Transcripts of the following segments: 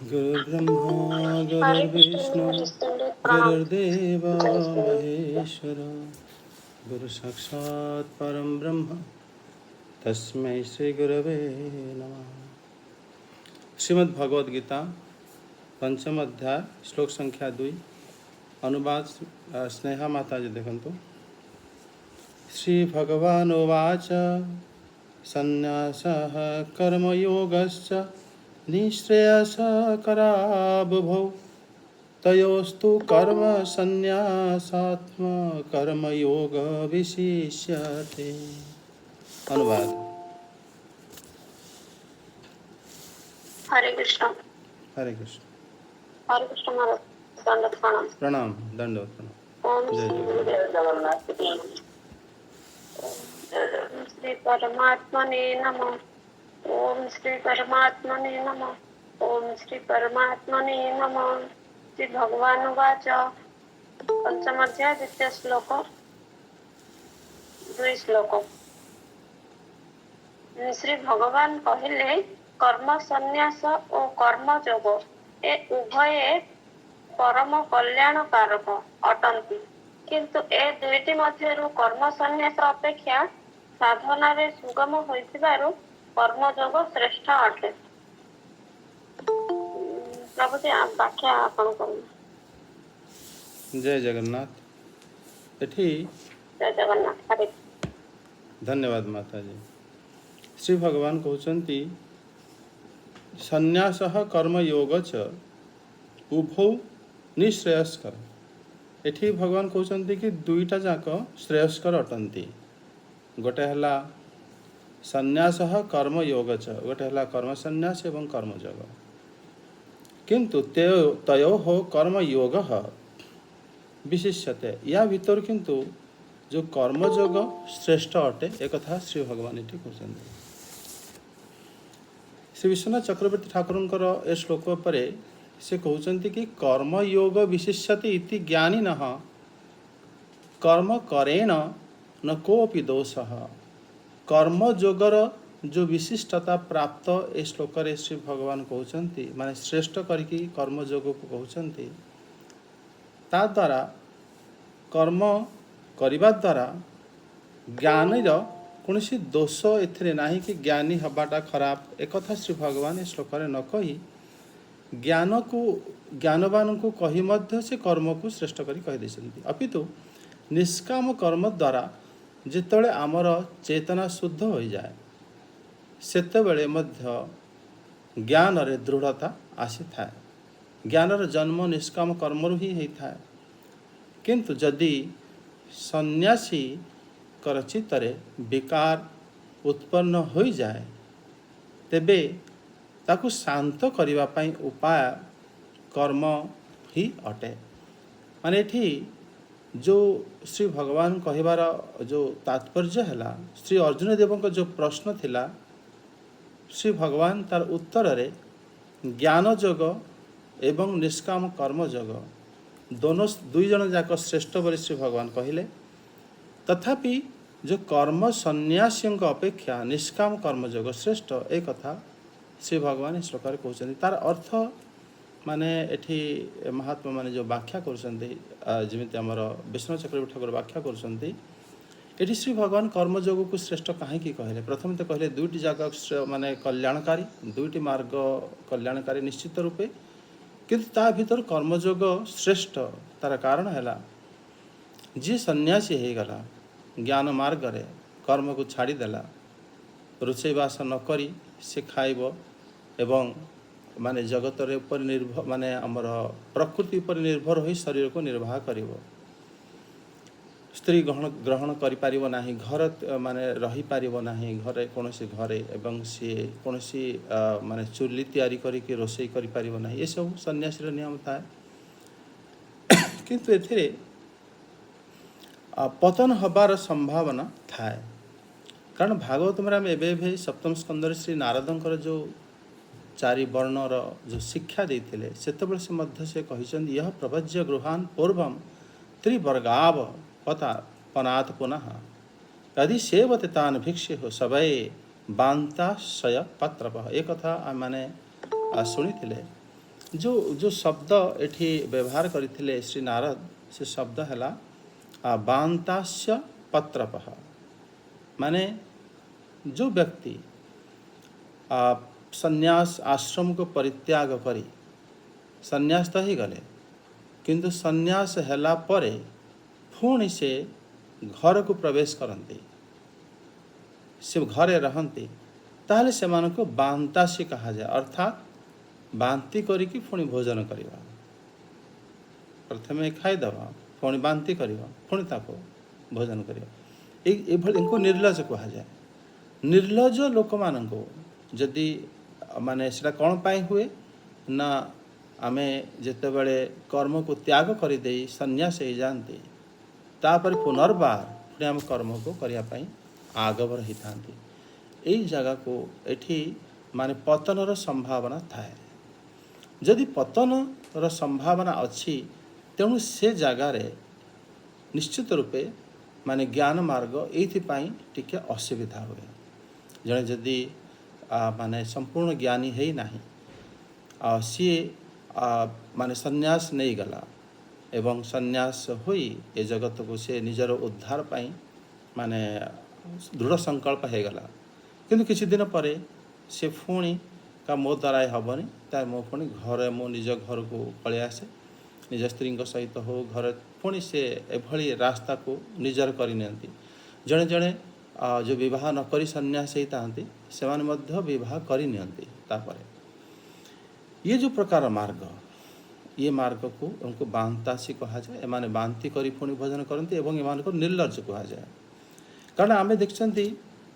गुरुर्ब्रह्मा हरे गुरुर्विष्णु कृष्ण प्रणाम। गुरुर्देव जय श्री महेश्वर गुरु साक्षात् परम ब्रह्म तस्मै श्री गुरवे नमः। श्रीमद् भगवद गीता पंचम अध्याय श्लोक संख्या 2 अनुवाद स्नेहा माता जी देखंतु। श्री भगवानुवाच संन्यासः कर्मयोगश्च निःश्रेयसकरावुभौ तयोस्तु कर्म संन्यासात्म कर्मयोग विशिष्यते। अनुवाद। हरे कृष्ण। हरे कृष्ण। हरे कृष्ण महाराज। दंडवत प्रणाम। प्रणाम दंडवत प्रणाम। ओम जय श्री जगन्नाथ। गुरुदेव जगन्नाथ की जय। ओम श्री परमात्मने नमः। ओम श्री परमात्मने नमः। ओम श्री परमात्मने नमः। श्री भगवान उवाच पंचमध्याय द्वितीय श्लोक 2 श्लोक। श्री भगवान कहिले कर्म संन्यास और कर्म जोग ए उभय परम कल्याण कारक अटंती, किंतु ए दुईटी मध्यरु कर्म संन्यास अपेक्षा साधना रे सुगम होइथिबारु कर्म जोग श्रेष्ठ अटे। प्रभु जी आप व्याख्या आपण करू। जय जगन्नाथ। एठी जय जगन्नाथ। हरे धन्यवाद माता जी। श्री भगवान कहउचंती संन्यासः कर्मयोग च उभौ निःश्रेयस्कर। एठी भगवान कहउचंती कि दुईटा जाक श्रेयस्कर अटंती। गोटे हला संन्यासः कर्मयोग च, गोटे हला कर्म संन्यास एवं कर्मयोग। किंतु तयोः कर्मयोगः विशिष्यते। या भीतर किंतु जो कर्मयोग श्रेष्ठ अटे एक कथा श्री भगवान एठी कहउचंती। श्री विश्वनाथ चक्रवर्ती ठाकुरंकर ए श्लोक पर से कहउचंती कि कर्मयोग विशिष्यते इति ज्ञानिनः कर्म करेण न कोपि दोषः। कर्मयोगर जो विशिष्टता प्राप्त ए श्लोक रे श्री भगवान कहउचंती माने श्रेष्ठ करके कर्मयोग को कहउचंती। ता द्वारा कर्म करिबा द्वारा ज्ञानर कौनसी दोष एथिरे नाही कि ज्ञानी हबाटा खराब एक कथा श्री भगवान ए श्लोक रे न कही ज्ञान को ज्ञानवान को कही मध्य से कर्म को श्रेष्ठ करी कहि देछन्ती। अपितु निष्काम कर्म द्वारा जितेबले आमर चेतना शुद्ध हो जाए सेतेबले मध्य ज्ञान रे दृढ़ता आसी थाए। ज्ञानर जन्म निष्काम कर्मरु ही होता है। किंतु जदि सन्यासी कर चित्तरे विकार उत्पन्न हो जाए तेबे ताकु शांत करिबा पई उपाय कर्म ही अटे। माने एठी जो श्री भगवान कहिबार जो तात्पर्य है श्री अर्जुन देव का जो प्रश्न थिला श्री भगवान तार उत्तर रे ज्ञान जोग एवं निष्काम कर्म जोग दोनों दुई जन जाक श्रेष्ठ बोली श्री भगवान कहले। तथापि जो कर्म सन्यासियों अपेक्षा निष्काम कर्मयोग श्रेष्ठ एक कथा श्री भगवान इस श्लोक कहते। तार अर्थ माने एठी महात्मा माने जो व्याख्या करमती आमर विष्णु चक्रवर्ती ठाकुर व्याख्या करते। श्री भगवान कर्मयोग को श्रेष्ठ कहीं कहले। प्रथम तो कहले दुईटी जाक माने कल्याणकारी दुईटी मार्ग कल्याणकारी निश्चित रूपे, किंतु ता भीतर कर्मयोग श्रेष्ठ। तार कारण है जी सन्यासी हो गला ज्ञान मार्ग रे कर्म को छाड़ीदेला रोषेबास नकरी से खाइब एवं माने जगत रे ऊपर निर्भर माने आमर प्रकृति पर निर्भर हो शरीर को निर्वाह करिवो। स्त्री ग्रहण करि पारिबो नाही, घर माने रही पारिबो नाही घरे कोनोसी घरे एवं सी कोनोसी माने चुल्ली तैयारी करिके रोषेई करि पारिबो नाही। ये सब सन्यासी रो नियम था। किंतु एथिरे पतन हबार संभावना थाए। कारण भागवत में आम एवं सप्तम स्कंदर श्री नारदंकर जो चारि वर्णर जो शिक्षा देते से से कहते यह प्रभज्य गृहान पूर्वम त्रिवर्गाव पता पनाथ पुनः यदि सेवते तान भिक्षे हो सबे बांताशय पत्रप। एक कथा मैंने शुणी थे जो जो शब्द एठी व्यवहार करथिले श्री नारद से शब्द हैला बांतास्य पत्रपः माने जो व्यक्ति संन्यास आश्रम को परित्याग करी संन्यास तो ही गले किंतु संन्यास हैला परे पुणी से घर को प्रवेश करते से घरे रहते ताहले से मानको बांतासी कहा जाए अर्थात बांति करिकी पुणी भोजन करवा प्रथमे खाईदवा पुणी बांति करवा पुणी ताको भोजन करवा इनको निर्लज कहा जाए निर्लज लोक माननको जदि माने सेटा कौन पाई हुए ना आमे जेते बड़े कर्म को त्याग कर दे संन्यास हो जाते तापर पुनर्बार पुणी आम कर्म को करने पाई आगवर ही था यही जगह को एठी माने पतनर संभावना थाए जदि पतनर संभावना अच्छी तेणु से जगार निश्चित रूपे माने ज्ञान मार्ग ये टिके असुविधा हुए जड़े जदि माने संपूर्ण ज्ञानी है ना सी माने संन्यास नहीं गला एवं संन्यास हुई ए जगत को से निजर उद्धार पाई माने दृढ़ संकल्प हो गला किंतु किसी दिन पर से पुणी का मो द्वारा हेनी तार मो पुणी घर मो निज घर को पलि आसे निज स्त्री सहित हो घर पुणी से एभली रास्ता को निजर करनी जड़े जड़े जो विवाह नक संन्यास होता से विवाह करनी ये जो प्रकार मार्ग ये मार्ग को उनको बांतासी कहा जाए एमाने बांति करी पुणी भोजन करते एवं एमान को निर्लज कहा जाए कारण आमे देखते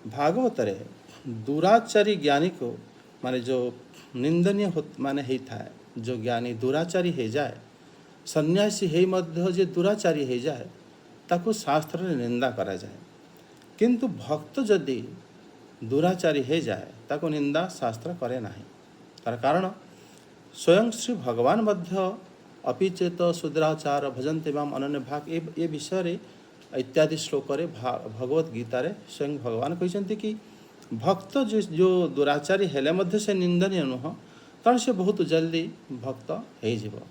भागवत रे दुराचारी ज्ञानी को माने जो निंदनीय माने होता है जो ज्ञानी दुराचारी हो जाए सन्यासी है मध्य जे दुराचारी हो जाए ताको शास्त्र में निंदा करा जाए किंतु भक्त जदि दुराचारी हो जाए ताको निंदा शास्त्र करे नहीं तार कारण स्वयं श्री भगवान मध्य अपिचेत शुद्राचार भजन्ते माम अनन्य भाग ये विषय रे इत्यादि श्लोक रे भगवत गीता रे स्वयं भगवान कहते कि भक्त जो दुराचारी हेले मध्य से निंदनीय नुह कारण से बहुत जल्दी भक्त हो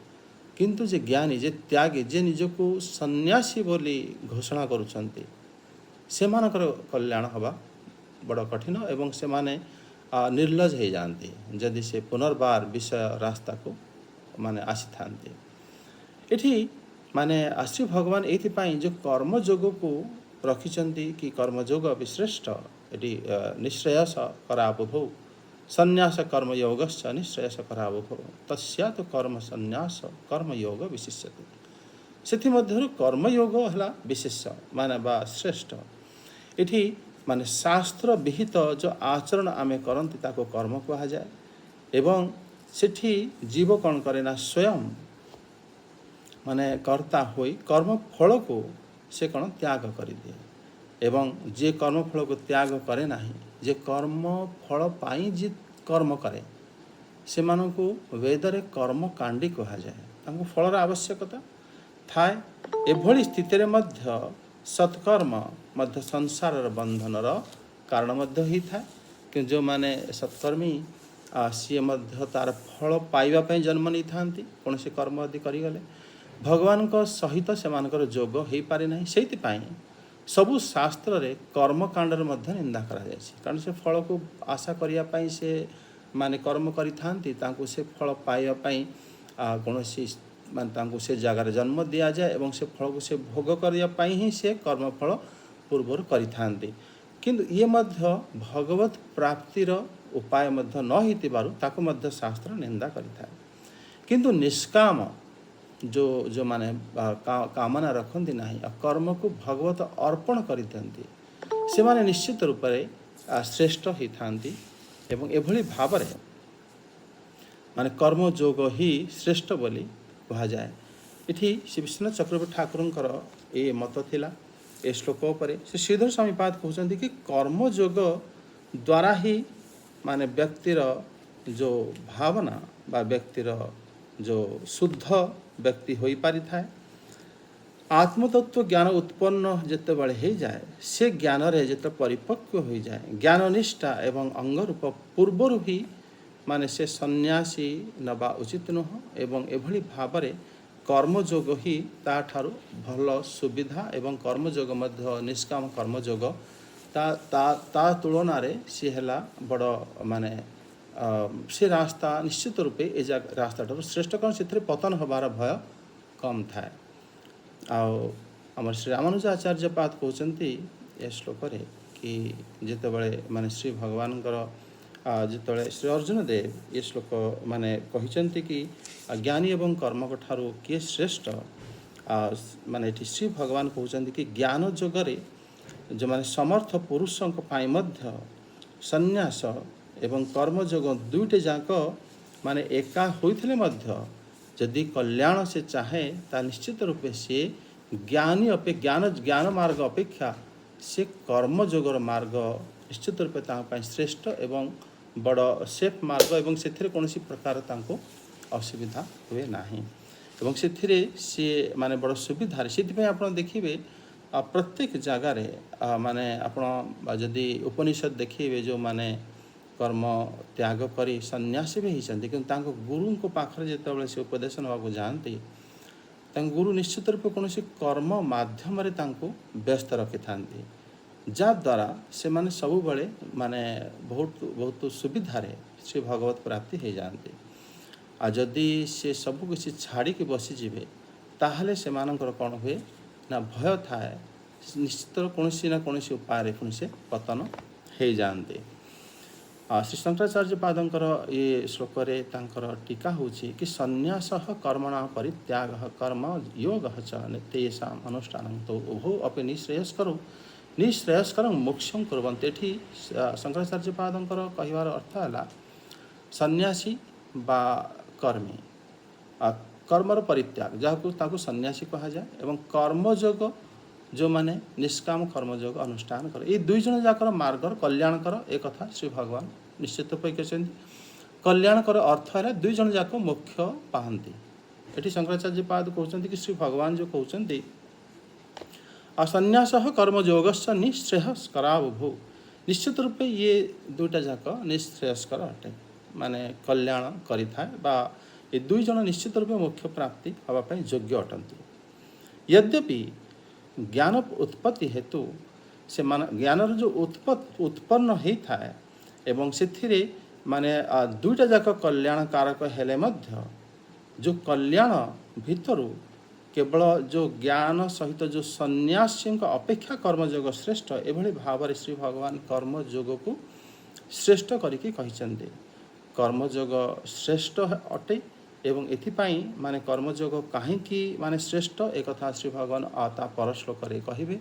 किंतु जे ज्ञानी जे त्यागी जे निजको सन्यासी बोली घोषणा करुछन्ति सेमानकर कल्याण हवा बड़ कठिन एवं से माने निर्लज हो जाते जदि से पुनर्बार विषय रास्ता को माने आसी थांते एठी माने श्री भगवान एथिपाई जो कर्मयोग को रखिचंती कि कर्मयोग विश्रेष्ठ एटी निश्रेयस करावभौ संन्यास कर्मयोगश्च निश्रेयस करावभौ तस्या तो कर्म संन्यास कर्मयोग विशिष्यते सेथि मध्यरु कर्मयोग हला विशेष माने बा श्रेष्ठ एठी माने शास्त्र विहित जो आचरण आमे करंती ताको कर्म कहा जाए एवं सेठी जीव कौन करे ना स्वयं माने कर्ता होई कर्म फल को से कौन त्याग कर दिए एवं जे कर्म फल को त्याग करे नाही जे कर्म फल पाई जे कर्म करे से मानकु वेद रे कर्म कांडी कहा जाए तांको फलर आवश्यकता थाए एभली स्थिति रे मध्य सत्कर्म मध्य संसार बंधनर कारण मध्य ही था कि जो माने सत्कर्मी सी मध्य तार फल पाइबा पई जन्म नहीं थांती कौन से कर्म आदि करिगले भगवान को सहित से मानकर जोग हो पारे नहीं सेति पाई सबु शास्त्र रे कर्मकांडर मध्य निंदा करा जाय कारण से फल को आशा करिया पई से माने कर्म करि थांती तांको से फल पाइबा पई कोनोसी मान तांको से जगार जन्म दिया जाए एवं से फल को से भोग करिया पई ही से कर्मफल पूर्वर करि थांती किंतु ये मध्य भगवत प्राप्तिर उपाय मध्य न हिति बारु ताको मध्य शास्त्र निंदा करिथा किंतु निष्काम जो जो माने कामना रखती ना कर्म को भगवत अर्पण करते से माने निश्चित रूप से श्रेष्ठ ही थांती एवं एभली भाव माने कर्म जोग ही श्रेष्ठ बोली कहा जाए इठी श्री विश्वनाथ चक्रवर्ती ठाकुरंकर ये मत थिला ए श्लोक पर से श्रीधर स्वामीपाद कहते कि कर्म जोग द्वारा ही माने व्यक्तिर जो भावना बा व्यक्तिर जो शुद्ध व्यक्ति हो पारि थाए आत्मतत्व ज्ञान उत्पन्न जिते बड़े हो जाए से ज्ञान रे जिते परिपक्व हो जाए ज्ञान निष्ठा एवं अंग रूप पूर्वर ही ମାନେ ସେ ସନ୍ନ୍ୟାସୀ ନେବା ଉଚିତ ନୁହଁ ଏବଂ ଏଭଳି ଭାବରେ କର୍ମଯୋଗ ହିଁ ତାଠାରୁ ଭଲ ସୁବିଧା ଏବଂ କର୍ମଯୋଗ ମଧ୍ୟ ନିଷ୍କାମ କର୍ମଯୋଗ ତା ତୁଳନାରେ ସିଏ ହେଲା ବଡ଼ ମାନେ ସେ ରାସ୍ତା ନିଶ୍ଚିତ ରୂପେ ଏ ରାସ୍ତାଠାରୁ ଶ୍ରେଷ୍ଠ, କାରଣ ସେଥିରେ ପତନ ହେବାର ଭୟ କମ୍ ଥାଏ। ଆଉ ଆମର ଶ୍ରୀ ରାମାନୁଜ ଆଚାର୍ଯ୍ୟ ପାଦ କହୁଛନ୍ତି ଏ ଶ୍ଲୋକରେ କି ଯେତେବେଳେ ମାନେ ଶ୍ରୀ ଭଗବାନଙ୍କର ଯେତେବେଳେ ଶ୍ରୀ ଅର୍ଜୁନ ଦେବ ଏ ଶ୍ଲୋକ ମାନେ କହିଛନ୍ତି କି ଜ୍ଞାନୀ ଏବଂ କର୍ମକ ଠାରୁ କିଏ ଶ୍ରେଷ୍ଠ, ମାନେ ଏଠି ଶ୍ରୀ ଭଗବାନ କହୁଛନ୍ତି କି ଜ୍ଞାନ ଯୋଗରେ ଯେଉଁମାନେ ସମର୍ଥ ପୁରୁଷଙ୍କ ପାଇଁ ମଧ୍ୟ ସନ୍ନ୍ୟାସ ଏବଂ କର୍ମଯୋଗ ଦୁଇଟି ଯାକ ମାନେ ଏକା ହୋଇଥିଲେ ମଧ୍ୟ ଯଦି କଲ୍ୟାଣ ସେ ଚାହେଁ ତାହା ନିଶ୍ଚିତ ରୂପେ ସିଏ ଜ୍ଞାନ ମାର୍ଗ ଅପେକ୍ଷା ସେ କର୍ମଯୋଗର ମାର୍ଗ ନିଶ୍ଚିତ ରୂପେ ତାଙ୍କ ପାଇଁ ଶ୍ରେଷ୍ଠ ଏବଂ ବଡ଼ ସେଫ୍ ମାର୍ଗ, ଏବଂ ସେଥିରେ କୌଣସି ପ୍ରକାର ତାଙ୍କୁ ଅସୁବିଧା ହୁଏ ନାହିଁ ଏବଂ ସେଥିରେ ସିଏ ମାନେ ବଡ଼ ସୁବିଧାରେ। ସେଥିପାଇଁ ଆପଣ ଦେଖିବେ ପ୍ରତ୍ୟେକ ଜାଗାରେ ମାନେ ଆପଣ ଯଦି ଉପନିଷଦ ଦେଖିବେ ଯେଉଁମାନେ କର୍ମ ତ୍ୟାଗ କରି ସନ୍ନ୍ୟାସୀ ବି ହେଇଛନ୍ତି କିନ୍ତୁ ତାଙ୍କ ଗୁରୁଙ୍କ ପାଖରେ ଯେତେବେଳେ ସେ ଉପଦେଶ ନେବାକୁ ଯାଆନ୍ତି ତାଙ୍କ ଗୁରୁ ନିଶ୍ଚିତ ରୂପେ କୌଣସି କର୍ମ ମାଧ୍ୟମରେ ତାଙ୍କୁ ବ୍ୟସ୍ତ ରଖିଥାନ୍ତି, ଯାହାଦ୍ୱାରା ସେମାନେ ସବୁବେଳେ ମାନେ ବହୁତ ସୁବିଧାରେ ଶ୍ରୀ ଭଗବତ ପ୍ରାପ୍ତି ହେଇଯାଆନ୍ତି। ଆଉ ଯଦି ସେ ସବୁ କିଛି ଛାଡ଼ିକି ବସିଯିବେ ତାହେଲେ ସେମାନଙ୍କର କ'ଣ ହୁଏ ନା ଭୟ ଥାଏ, ନିଶ୍ଚିତ କୌଣସି ନା କୌଣସି ଉପାୟରେ ପୁଣି ସେ ପତନ ହେଇଯାଆନ୍ତି। ଶ୍ରୀ ଶଙ୍କରାଚାର୍ଯ୍ୟ ପାଦଙ୍କର ଏ ଶ୍ଲୋକରେ ତାଙ୍କର ଟୀକା ହେଉଛି କି ସନ୍ନ୍ୟାସ କର୍ମଣା ପରିତ୍ୟାଗ କର୍ମ ଯୋଗ ଚ ତେଷାଂ ଅନୁଷ୍ଠାନ ତ ଉଭौ ଅପି ନିଃଶ୍ରେୟସ୍କର ମୋକ୍ଷଂ କୁର୍ବନ୍ତି। ଏଠି ଶଙ୍କରାଚାର୍ଯ୍ୟ ପାଦଙ୍କର କହିବାର ଅର୍ଥ ହେଲା ସନ୍ନ୍ୟାସୀ ବା କର୍ମୀ, କର୍ମର ପରିତ୍ୟାଗ ଯାହାକୁ ତାକୁ ସନ୍ନ୍ୟାସୀ କୁହାଯାଏ ଏବଂ କର୍ମଯୋଗ ଯେଉଁମାନେ ନିଷ୍କାମ କର୍ମଯୋଗ ଅନୁଷ୍ଠାନ କରେ, ଏଇ ଦୁଇ ଜଣ ଯାକର ମାର୍ଗର କଲ୍ୟାଣକର ଏ କଥା ଶ୍ରୀ ଭଗବାନ ନିଶ୍ଚିତ ରୂପେ କହିଛନ୍ତି। କଲ୍ୟାଣକର ଅର୍ଥ ହେଲା ଦୁଇ ଜଣ ଯାକ ମୋକ୍ଷ ପାଆନ୍ତି। ଏଠି ଶଙ୍କରାଚାର୍ଯ୍ୟ ପାଦ କହୁଛନ୍ତି କି ଶ୍ରୀ ଭଗବାନ ଯେଉଁ କହୁଛନ୍ତି ସନ୍ନ୍ୟାସ କର୍ମଯୋଗସ୍ୟ ନିଃଶ୍ରେୟସ୍କରାବୁଭୁ, ନିଶ୍ଚିତ ରୂପେ ଇଏ ଦୁଇଟା ଯାକ ନିଃଶ୍ରେୟସ୍କର ଅଟେ, ମାନେ କଲ୍ୟାଣ କରିଥାଏ ବା ଏ ଦୁଇ ଜଣ ନିଶ୍ଚିତ ରୂପେ ମୋକ୍ଷ ପ୍ରାପ୍ତି ହେବା ପାଇଁ ଯୋଗ୍ୟ ଅଟନ୍ତି। ଯଦ୍ୟପି ଜ୍ଞାନ ଉତ୍ପତ୍ତି ହେତୁ ସେମାନେ ଜ୍ଞାନର ଯେଉଁ ଉତ୍ପନ୍ନ ହେଇଥାଏ ଏବଂ ସେଥିରେ ମାନେ ଦୁଇଟା ଯାକ କଲ୍ୟାଣକାରକ ହେଲେ ମଧ୍ୟ ଯେଉଁ କଲ୍ୟାଣ ଭିତରୁ କେବଳ ଯେଉଁ ଜ୍ଞାନ ସହିତ ଯେଉଁ ସନ୍ନ୍ୟାସୀଙ୍କ ଅପେକ୍ଷା କର୍ମଯୋଗ ଶ୍ରେଷ୍ଠ, ଏଭଳି ଭାବରେ ଶ୍ରୀ ଭଗବାନ କର୍ମଯୋଗକୁ ଶ୍ରେଷ୍ଠ କରିକି କହିଛନ୍ତି। କର୍ମଯୋଗ ଶ୍ରେଷ୍ଠ ଅଟେ ଏବଂ ଏଥିପାଇଁ ମାନେ କର୍ମଯୋଗ କାହିଁକି ମାନେ ଶ୍ରେଷ୍ଠ ଏକଥା ଶ୍ରୀ ଭଗବାନ ତା ପର ଶ୍ଲୋକରେ କହିବେ।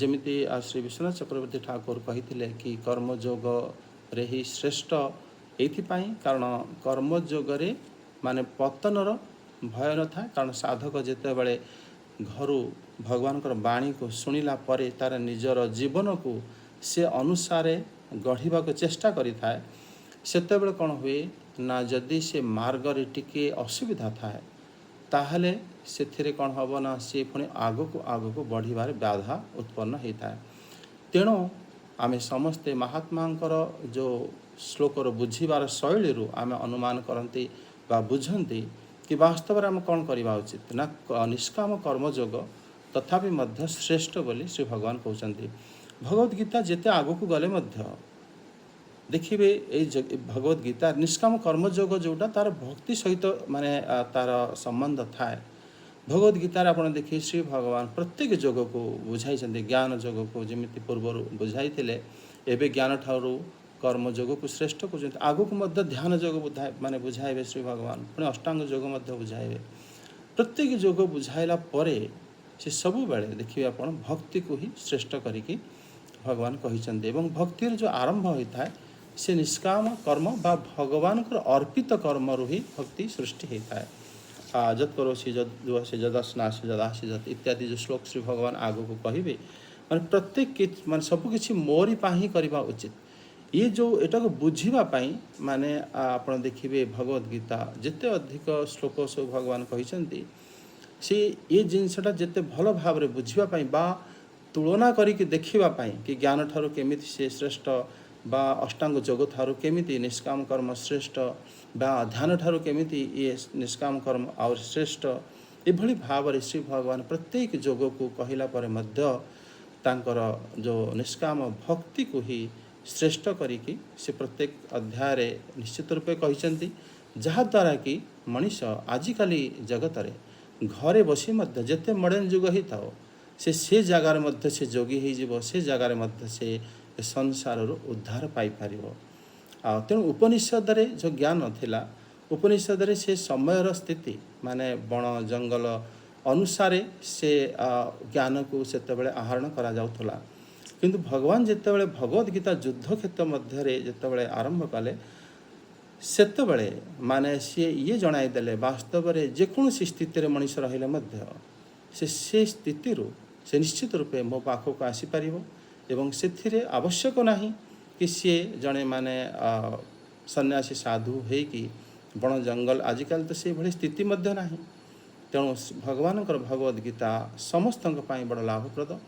ଯେମିତି ଶ୍ରୀ ବିଶ୍ୱନାଥ ଚକ୍ରବର୍ତ୍ତୀ ଠାକୁର କହିଥିଲେ କି କର୍ମଯୋଗରେ ହିଁ ଶ୍ରେଷ୍ଠ, ଏଇଥିପାଇଁ କାରଣ କର୍ମଯୋଗରେ ମାନେ ପତନର ଭୟ ନଥାଏ, କାରଣ ସାଧକ ଯେତେବେଳେ ଘରୁ ଭଗବାନଙ୍କର ବାଣୀକୁ ଶୁଣିଲା ପରେ ତାର ନିଜର ଜୀବନକୁ ସେ ଅନୁସାରେ ଗଢ଼ିବାକୁ ଚେଷ୍ଟା କରିଥାଏ, ସେତେବେଳେ କ'ଣ ହୁଏ ନା ଯଦି ସେ ମାର୍ଗରେ ଟିକିଏ ଅସୁବିଧା ଥାଏ ତାହେଲେ ସେଥିରେ କ'ଣ ହେବ ନା ସେ ପୁଣି ଆଗକୁ ବଢ଼ିବାରେ ବାଧା ଉତ୍ପନ୍ନ ହେଇଥାଏ। ତେଣୁ ଆମେ ସମସ୍ତେ ମହାତ୍ମାଙ୍କର ଯେଉଁ ଶ୍ଲୋକର ବୁଝିବାର ଶୈଳୀରୁ ଆମେ ଅନୁମାନ କରନ୍ତି ବା ବୁଝନ୍ତି କି ବାସ୍ତବରେ ଆମେ କ'ଣ କରିବା ଉଚିତ ନା ନିଷ୍କାମ କର୍ମଯୋଗ ତଥାପି ମଧ୍ୟ ଶ୍ରେଷ୍ଠ ବୋଲି ଶ୍ରୀ ଭଗବାନ କହୁଛନ୍ତି। ଭଗବତ ଗୀତା ଯେତେ ଆଗକୁ ଗଲେ ମଧ୍ୟ ଦେଖିବେ ଏଇ ଭଗବତ ଗୀତା ନିଷ୍କାମ କର୍ମଯୋଗ ଯେଉଁଟା ତାର ଭକ୍ତି ସହିତ ମାନେ ତାର ସମ୍ବନ୍ଧ ଥାଏ। ଭଗବତ ଗୀତାରେ ଆପଣ ଦେଖିବେ ଶ୍ରୀ ଭଗବାନ ପ୍ରତ୍ୟେକ ଯୋଗକୁ ବୁଝାଇଛନ୍ତି, ଜ୍ଞାନ ଯୋଗକୁ ଯେମିତି ପୂର୍ବରୁ ବୁଝାଇଥିଲେ ଏବେ ଜ୍ଞାନ ଠାରୁ କର୍ମଯୋଗକୁ ଶ୍ରେଷ୍ଠ କରୁଛନ୍ତି, ଆଗକୁ ମଧ୍ୟ ଧ୍ୟାନ ଯୋଗ ମାନେ ବୁଝାଇବେ ଶ୍ରୀ ଭଗବାନ, ପୁଣି ଅଷ୍ଟାଙ୍ଗ ଯୋଗ ମଧ୍ୟ ବୁଝାଇବେ। ପ୍ରତ୍ୟେକ ଯୋଗ ବୁଝାଇଲା ପରେ ସେ ସବୁବେଳେ ଦେଖିବେ ଆପଣ ଭକ୍ତିକୁ ହିଁ ଶ୍ରେଷ୍ଠ କରିକି ଭଗବାନ କହିଛନ୍ତି ଏବଂ ଭକ୍ତିର ଯେଉଁ ଆରମ୍ଭ ହୋଇଥାଏ ସେ ନିଷ୍କାମ କର୍ମ ବା ଭଗବାନଙ୍କର ଅର୍ପିତ କର୍ମରୁ ହିଁ ଭକ୍ତି ସୃଷ୍ଟି ହୋଇଥାଏ। ଯତ୍ କରୋଷି ଯଦ୍ ଯଦସ୍ନାସି ଯଦାସି ଯତ୍ ଇତ୍ୟାଦି ଯେଉଁ ଶ୍ଲୋକ ଶ୍ରୀ ଭଗବାନ ଆଗକୁ କହିବେ, ମାନେ ପ୍ରତ୍ୟେକ ମାନେ ସବୁକିଛି ମୋରି ପାଇଁ ହିଁ କରିବା ଉଚିତ। ଇଏ ଯେଉଁ ଏଟାକୁ ବୁଝିବା ପାଇଁ ମାନେ ଆପଣ ଦେଖିବେ ଭଗବତ ଗୀତା ଯେତେ ଅଧିକ ଶ୍ଲୋକ ସବୁ ଭଗବାନ କହିଛନ୍ତି ସେ ଏ ଜିନିଷଟା ଯେତେ ଭଲ ଭାବରେ ବୁଝିବା ପାଇଁ ବା ତୁଳନା କରିକି ଦେଖିବା ପାଇଁ କି ଜ୍ଞାନ ଠାରୁ କେମିତି ସେ ଶ୍ରେଷ୍ଠ बा अष्टांग जोग ठारू केमिति निष्काम कर्म श्रेष्ठ बा ध्यान ठारू केमिति ये निष्काम कर्म और श्रेष्ठ एभली भाव श्री भगवान प्रत्येक जोग को कहला पर मध्य तांकर जो निष्काम भक्ति को ही श्रेष्ठ करिकी से प्रत्येक अध्याय रे निश्चित रूपे कहते जहाँद्वारा कि मनीष आजिकाली जगत रे घरे बसी मध्य जेते मॉडर्न जुग ही था से जगार मध्य से जोगी हो से जगार मध्य से संसार उद्धार पाई पारिबो। तेणु उपनिषद रे जो ज्ञान थिला उपनिषद रे से समयर स्थिति माने बण जंगल अनुसार से ज्ञान को सेतबेले आहरण करा जाउथला किंतु भगवान जेतेबेले भगवद गीता युद्ध क्षेत्र मध्य जेतेबेले आरंभ कले सेतबेले माने सी ये जणाई देले वास्तव रे जेकोसी स्थिति रे मनुष्य रहिले मध्य से स्थिति से निश्चित रूपे मो पाखक आसी पारिबो एवं सेथिरे आवश्यक नाही कि सी जणे माने सन्यासी साधु है कि बण जंगल आजिकल तो से भली स्थिति मध्य नाही। तेणु भगवान भगवद गीता समस्त बड़ लाभप्रद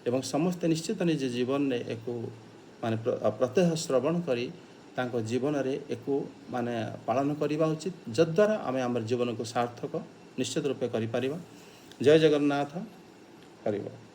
एवं समस्ते निश्चित निज जीवन में एक माने प्रत्यह श्रवण करी तांको जीवन रे एक माने पालन करवा उचित जद्वारा आम आम जीवन को सार्थक निश्चित रूपे करि परिबा। जय जगन्नाथ। हरिबोल।